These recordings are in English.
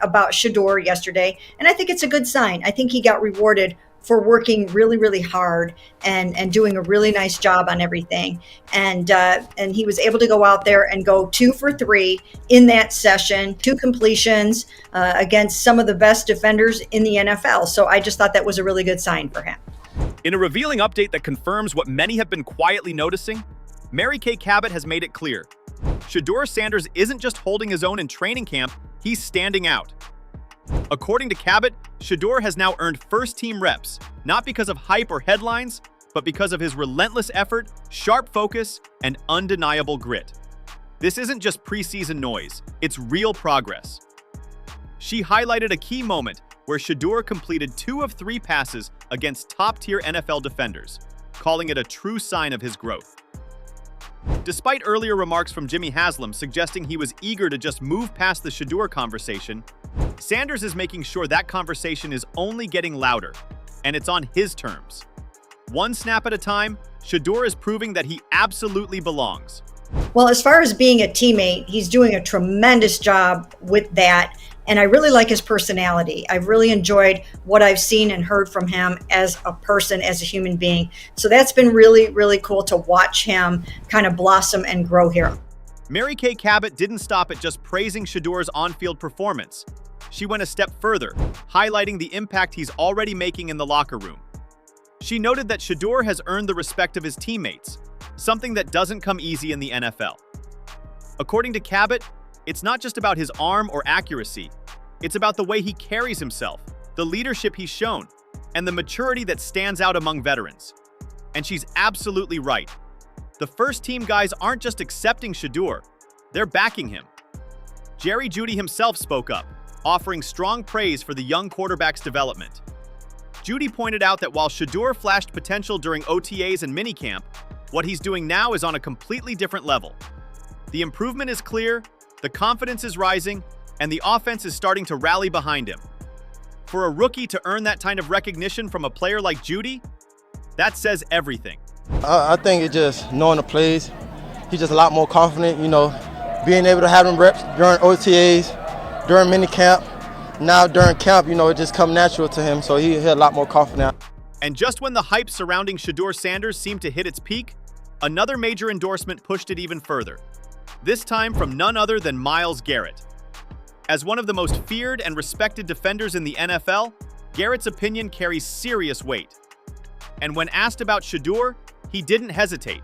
about Shedeur yesterday, and I think it's a good sign. I think he got rewarded for working really, really hard and doing a really nice job on everything. And he was able to go out there and go 2 for 3 in that session, 2 completions against some of the best defenders in the NFL. So I just thought that was a really good sign for him. In a revealing update that confirms what many have been quietly noticing, Mary Kay Cabot has made it clear. Shedeur Sanders isn't just holding his own in training camp, he's standing out. According to Cabot, Shedeur has now earned first-team reps, not because of hype or headlines, but because of his relentless effort, sharp focus, and undeniable grit. This isn't just preseason noise, it's real progress. She highlighted a key moment where Shedeur completed 2 of 3 passes against top-tier NFL defenders, calling it a true sign of his growth. Despite earlier remarks from Jimmy Haslam suggesting he was eager to just move past the Shedeur conversation, Sanders is making sure that conversation is only getting louder, and it's on his terms. One snap at a time, Shedeur is proving that he absolutely belongs. Well, as far as being a teammate, he's doing a tremendous job with that. And I really like his personality. I've really enjoyed what I've seen and heard from him as a person, as a human being. So that's been really, really cool to watch him kind of blossom and grow here. Mary Kay Cabot didn't stop at just praising Shedeur's on-field performance. She went a step further, highlighting the impact he's already making in the locker room. She noted that Shedeur has earned the respect of his teammates, something that doesn't come easy in the NFL. According to Cabot, it's not just about his arm or accuracy, it's about the way he carries himself, the leadership he's shown, and the maturity that stands out among veterans. And she's absolutely right. The first-team guys aren't just accepting Shedeur, they're backing him. Jerry Jeudy himself spoke up, offering strong praise for the young quarterback's development. Jeudy pointed out that while Shedeur flashed potential during OTAs and minicamp, what he's doing now is on a completely different level. The improvement is clear, the confidence is rising, and the offense is starting to rally behind him. For a rookie to earn that kind of recognition from a player like Jeudy, that says everything. I think it's just knowing the plays. He's just a lot more confident, being able to have them reps during OTAs, during minicamp. Now during camp, it just comes natural to him, so he's a lot more confident. And just when the hype surrounding Shedeur Sanders seemed to hit its peak, another major endorsement pushed it even further. This time from none other than Myles Garrett. As one of the most feared and respected defenders in the NFL, Garrett's opinion carries serious weight. And when asked about Shedeur, he didn't hesitate.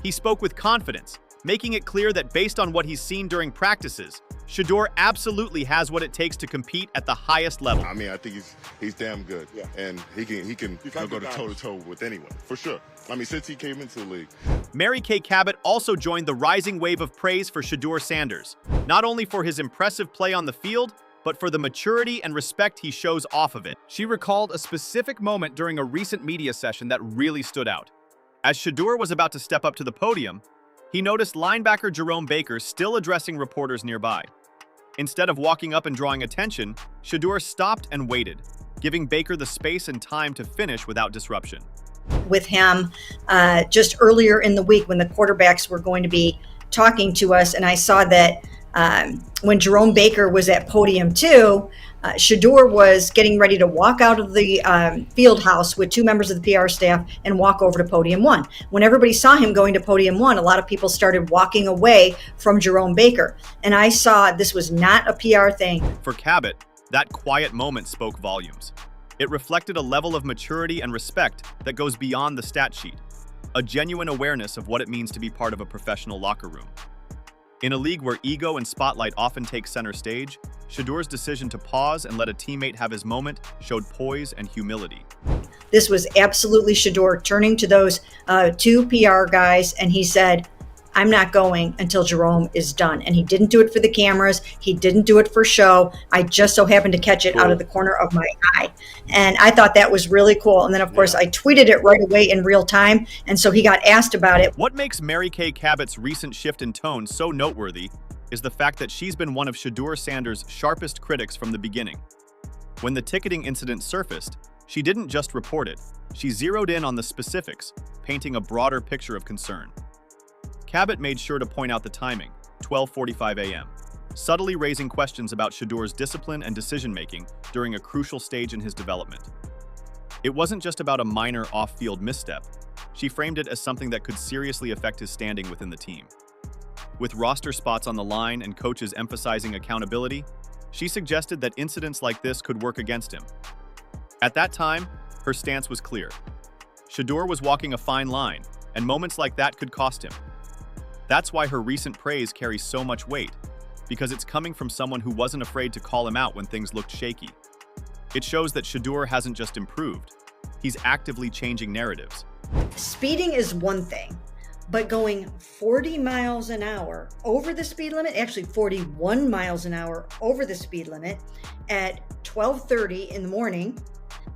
He spoke with confidence, making it clear that based on what he's seen during practices, Shedeur absolutely has what it takes to compete at the highest level. I mean, I think he's damn good, and he can go toe-to-toe with anyone, for sure. I mean, since he came into the league. Mary Kay Cabot also joined the rising wave of praise for Shedeur Sanders, not only for his impressive play on the field, but for the maturity and respect he shows off of it. She recalled a specific moment during a recent media session that really stood out. As Shedeur was about to step up to the podium, he noticed linebacker Jerome Baker still addressing reporters nearby. Instead of walking up and drawing attention, Shedeur stopped and waited, giving Baker the space and time to finish without disruption. With him just earlier in the week when the quarterbacks were going to be talking to us, and I saw that when Jerome Baker was at podium 2, Shedeur was getting ready to walk out of the field house with 2 members of the PR staff and walk over to podium 1. When everybody saw him going to podium 1, a lot of people started walking away from Jerome Baker. And I saw this was not a PR thing. For Cabot, that quiet moment spoke volumes. It reflected a level of maturity and respect that goes beyond the stat sheet, a genuine awareness of what it means to be part of a professional locker room. In a league where ego and spotlight often take center stage, Shedeur's decision to pause and let a teammate have his moment showed poise and humility. This was absolutely Shedeur turning to those 2 PR guys, and he said, I'm not going until Jerome is done. And he didn't do it for the cameras. He didn't do it for show. I just so happened to catch it out of the corner of my eye. And I thought that was really cool. And then, of course, I tweeted it right away in real time. And so he got asked about it. What makes Mary Kay Cabot's recent shift in tone so noteworthy is the fact that she's been one of Shedeur Sanders' sharpest critics from the beginning. When the ticketing incident surfaced, she didn't just report it. She zeroed in on the specifics, painting a broader picture of concern. Cabot made sure to point out the timing, 12:45 a.m. subtly raising questions about Shedeur's discipline and decision-making during a crucial stage in his development. It wasn't just about a minor off-field misstep. She framed it as something that could seriously affect his standing within the team. With roster spots on the line and coaches emphasizing accountability, she suggested that incidents like this could work against him. At that time, her stance was clear. Shedeur was walking a fine line, and moments like that could cost him. That's why her recent praise carries so much weight, because it's coming from someone who wasn't afraid to call him out when things looked shaky. It shows that Shedeur hasn't just improved, he's actively changing narratives. Speeding is one thing, but going 40 miles an hour over the speed limit, actually 41 miles an hour over the speed limit at 12:30 in the morning,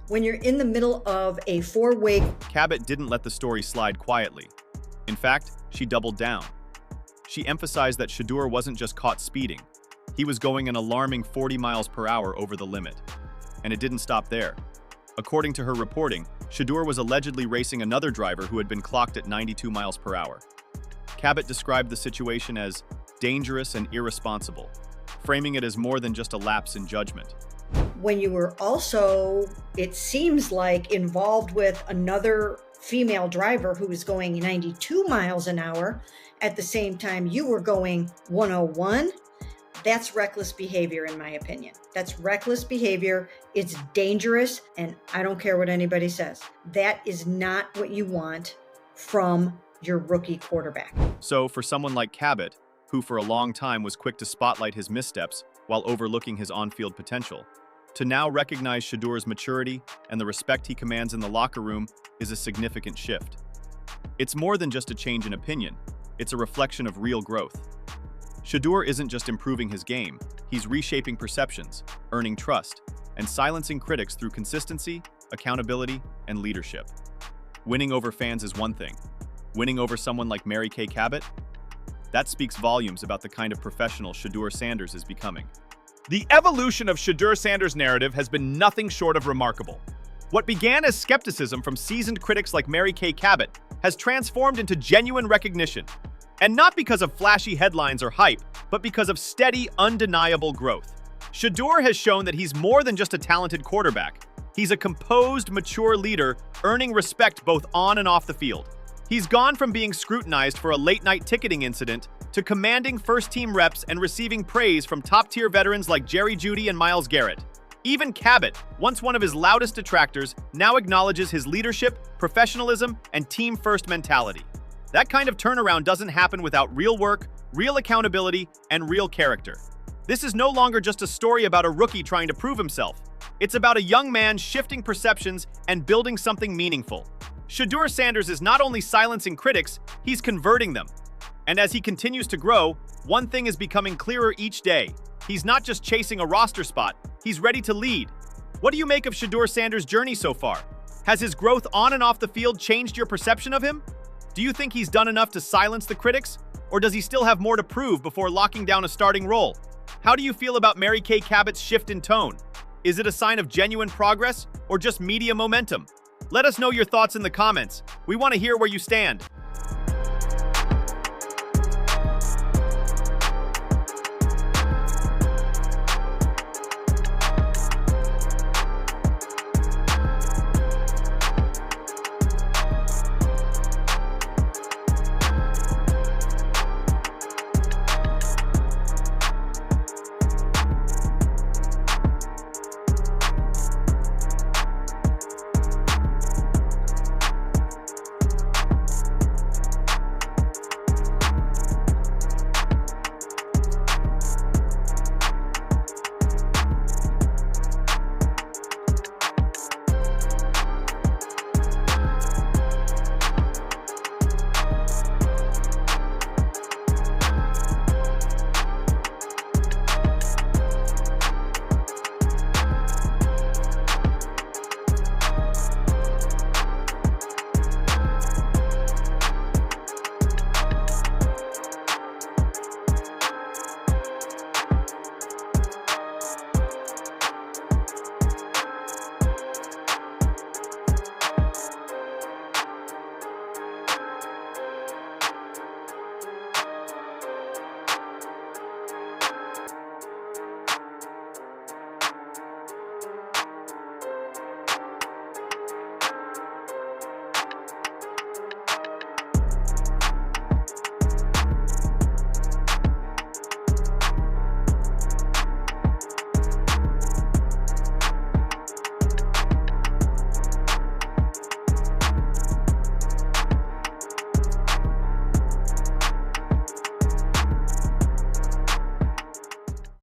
when you're in the middle of a four-way. Cabot didn't let the story slide quietly. In fact, she doubled down. She emphasized that Shedeur wasn't just caught speeding. He was going an alarming 40 miles per hour over the limit. And it didn't stop there. According to her reporting, Shedeur was allegedly racing another driver who had been clocked at 92 miles per hour. Cabot described the situation as dangerous and irresponsible, framing it as more than just a lapse in judgment. When you were also, it seems like, involved with another female driver who was going 92 miles an hour at the same time you were going 101, that's reckless behavior, in my opinion. That's reckless behavior. It's dangerous, and I don't care what anybody says. That is not what you want from your rookie quarterback. So, for someone like Cabot, who for a long time was quick to spotlight his missteps while overlooking his on-field potential, to now recognize Shedeur's maturity and the respect he commands in the locker room is a significant shift. It's more than just a change in opinion. It's a reflection of real growth. Shedeur isn't just improving his game, he's reshaping perceptions, earning trust, and silencing critics through consistency, accountability, and leadership. Winning over fans is one thing. Winning over someone like Mary Kay Cabot? That speaks volumes about the kind of professional Shedeur Sanders is becoming. The evolution of Shedeur Sanders' narrative has been nothing short of remarkable. What began as skepticism from seasoned critics like Mary Kay Cabot has transformed into genuine recognition. And not because of flashy headlines or hype, but because of steady, undeniable growth. Shedeur has shown that he's more than just a talented quarterback. He's a composed, mature leader, earning respect both on and off the field. He's gone from being scrutinized for a late-night ticketing incident to commanding first-team reps and receiving praise from top-tier veterans like Jerry Jeudy and Myles Garrett. Even Cabot, once one of his loudest detractors, now acknowledges his leadership, professionalism, and team-first mentality. That kind of turnaround doesn't happen without real work, real accountability, and real character. This is no longer just a story about a rookie trying to prove himself. It's about a young man shifting perceptions and building something meaningful. Shedeur Sanders is not only silencing critics, he's converting them. And as he continues to grow, one thing is becoming clearer each day. He's not just chasing a roster spot, he's ready to lead. What do you make of Shedeur Sanders' journey so far? Has his growth on and off the field changed your perception of him? Do you think he's done enough to silence the critics? Or does he still have more to prove before locking down a starting role? How do you feel about Mary Kay Cabot's shift in tone? Is it a sign of genuine progress or just media momentum? Let us know your thoughts in the comments. We want to hear where you stand.